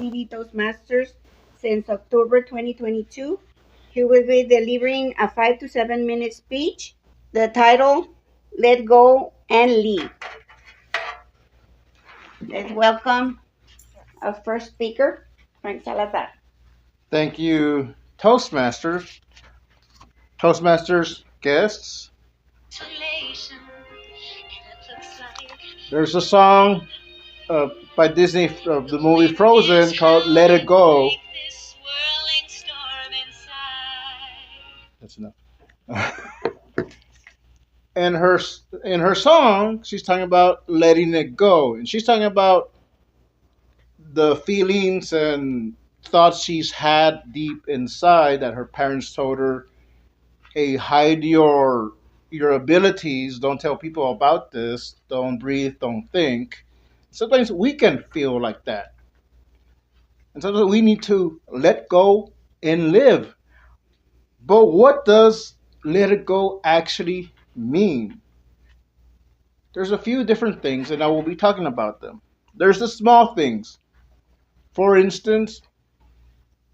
TV Toastmasters since October 2022. He will be delivering a 5 to 7 minute speech. The title, Let Go and Leave. Let's welcome our first speaker, Frank Salazar. Thank you, Toastmasters. Toastmasters guests. There's a song by Disney of the movie Frozen called Let It Go. That's enough. And in her song, she's talking about letting it go. And she's talking about the feelings and thoughts she's had deep inside that her parents told her, hey, hide your abilities, don't tell people about this, don't breathe, don't think. Sometimes we can feel like that. And sometimes we need to let go and live. But what does let it go actually mean? There's a few different things, and I will be talking about them. There's the small things. For instance,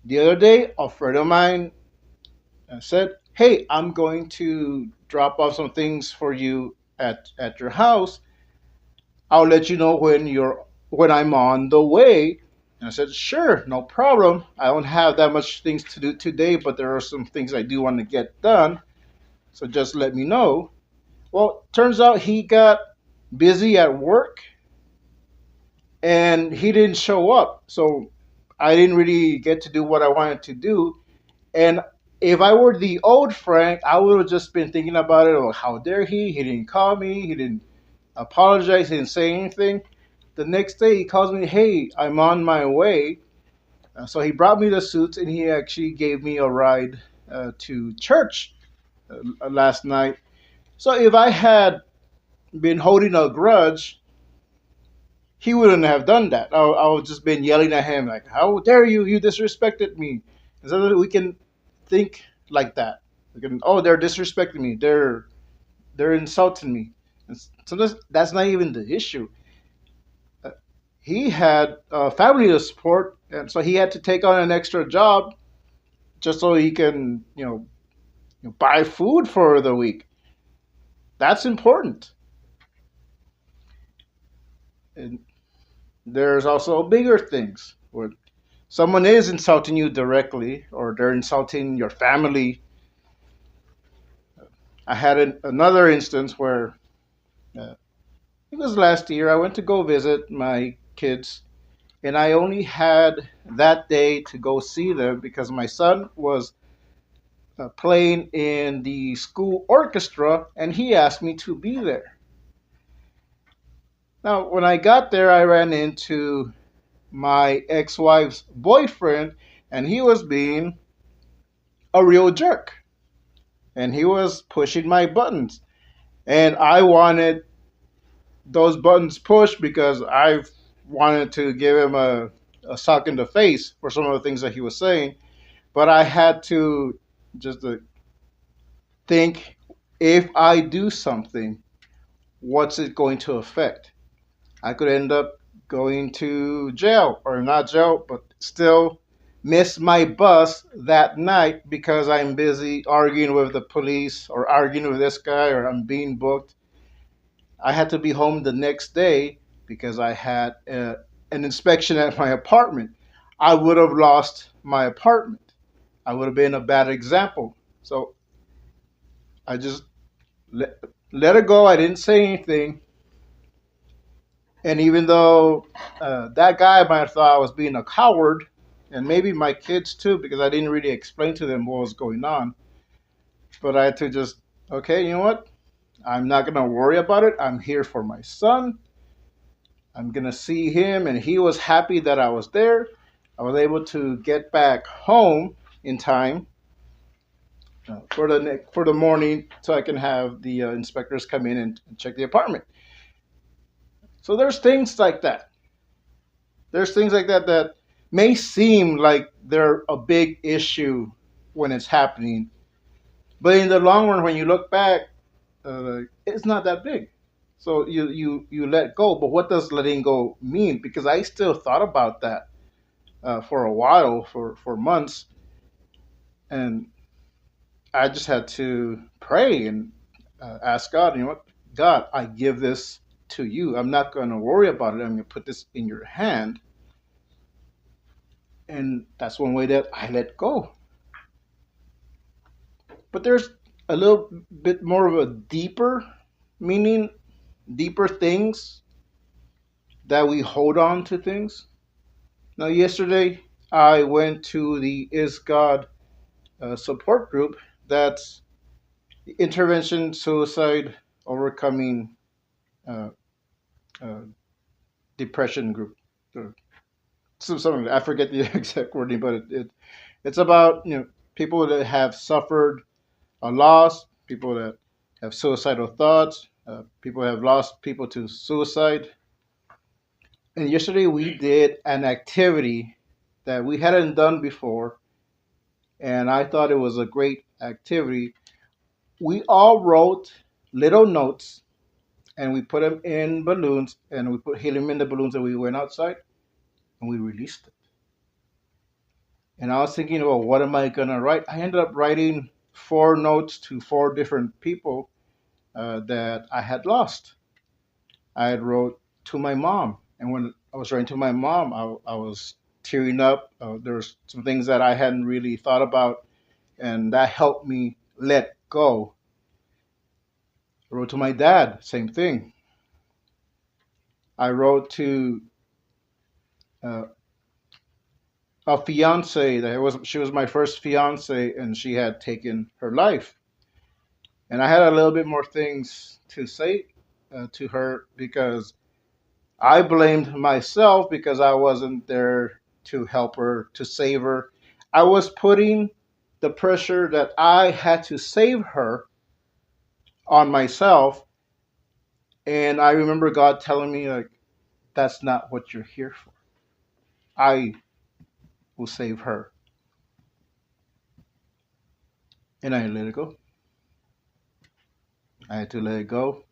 the other day, a friend of mine said, hey, I'm going to drop off some things for you at your house. I'll let you know when I'm on the way. And I said, sure, no problem. I don't have that much things to do today, but there are some things I do want to get done. So just let me know. Well, turns out he got busy at work and he didn't show up. So I didn't really get to do what I wanted to do. And if I were the old Frank, I would have just been thinking about it. Oh, how dare he? He didn't call me. He didn't apologize. He didn't say anything. The next day, he calls me, hey, I'm on my way. So he brought me the suits and he actually gave me a ride to church last night. So if I had been holding a grudge, he wouldn't have done that. I would just been yelling at him like, how dare you? You disrespected me. And so we can think like that. We can, oh, they're disrespecting me. They're insulting me. And sometimes that's not even the issue. He had family to support, and so he had to take on an extra job just so he can, buy food for the week. That's important. And there's also bigger things where someone is insulting you directly, or they're insulting your family. I had another instance where it was last year. I went to go visit my kids, and I only had that day to go see them because my son was playing in the school orchestra, and he asked me to be there. Now, when I got there, I ran into my ex-wife's boyfriend, and he was being a real jerk, and he was pushing my buttons, and I wanted those buttons pushed because I wanted to give him a sock in the face for some of the things that he was saying. But I had to just think, if I do something, what's it going to affect? I could end up going to jail, or not jail, but still miss my bus that night because I'm busy arguing with the police or arguing with this guy, or I'm being booked. I had to be home the next day because I had an inspection at my apartment. I would have lost my apartment. I would have been a bad example. So I just let it go. I didn't say anything. And even though that guy might have thought I was being a coward, and maybe my kids too, because I didn't really explain to them what was going on, but I had to just, okay, you know what? I'm not going to worry about it. I'm here for my son. I'm going to see him, and he was happy that I was there. I was able to get back home in time for the morning so I can have the inspectors come in and check the apartment. So there's things like that. There's things like that that may seem like they're a big issue when it's happening, but in the long run, when you look back, it's not that big. So you let go. But what does letting go mean? Because I still thought about that. for a while, for months, and I just had to pray and ask God, you know what, God, I give this to you. I'm not going to worry about it. I'm going to put this in your hand. And that's one way that I let go. But there's a little bit more of a deeper meaning, deeper things that we hold on to things. Now, yesterday I went to the Is God support group. That's intervention, suicide, overcoming uh, uh, depression group. So something I forget the exact wording, but it's about people that have suffered a loss, people that have suicidal thoughts, people have lost people to suicide. And yesterday we did an activity that we hadn't done before, and I thought it was a great activity. We all wrote little notes and we put them in balloons and we put helium in the balloons and we went outside and we released it. And I was thinking, well, what am I gonna write? I ended up writing 4 notes to 4 different people that I had lost. I had wrote to my mom, and when I was writing to my mom, I was tearing up. There was some things that I hadn't really thought about, and that helped me let go. I wrote to my dad, same thing. I wrote to uh, a fiance that was she was my first fiance, and she had taken her life. And I had a little bit more things to say to her because I blamed myself because I wasn't there to help her, to save her. I was putting the pressure that I had to save her on myself. And I remember God telling me, like, that's not what you're here for. I will save her. And I let it go. I had to let it go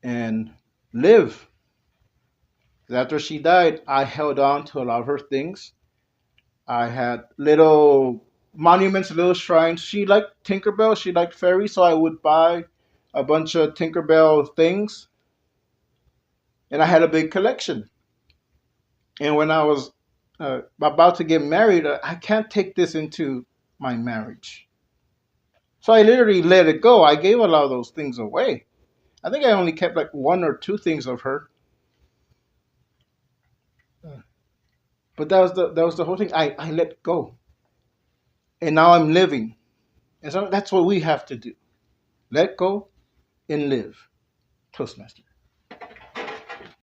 and live. After she died, I held on to a lot of her things. I had little monuments, little shrines. She liked Tinkerbell, she liked fairies, so I would buy a bunch of Tinkerbell things, and I had a big collection. And when I was about to get married, I can't take this into my marriage. So I literally let it go. I gave a lot of those things away. I think I only kept like 1 or 2 things of her, but that was the whole thing. I let go, and now I'm living, and so that's what we have to do: let go and live. Toastmaster.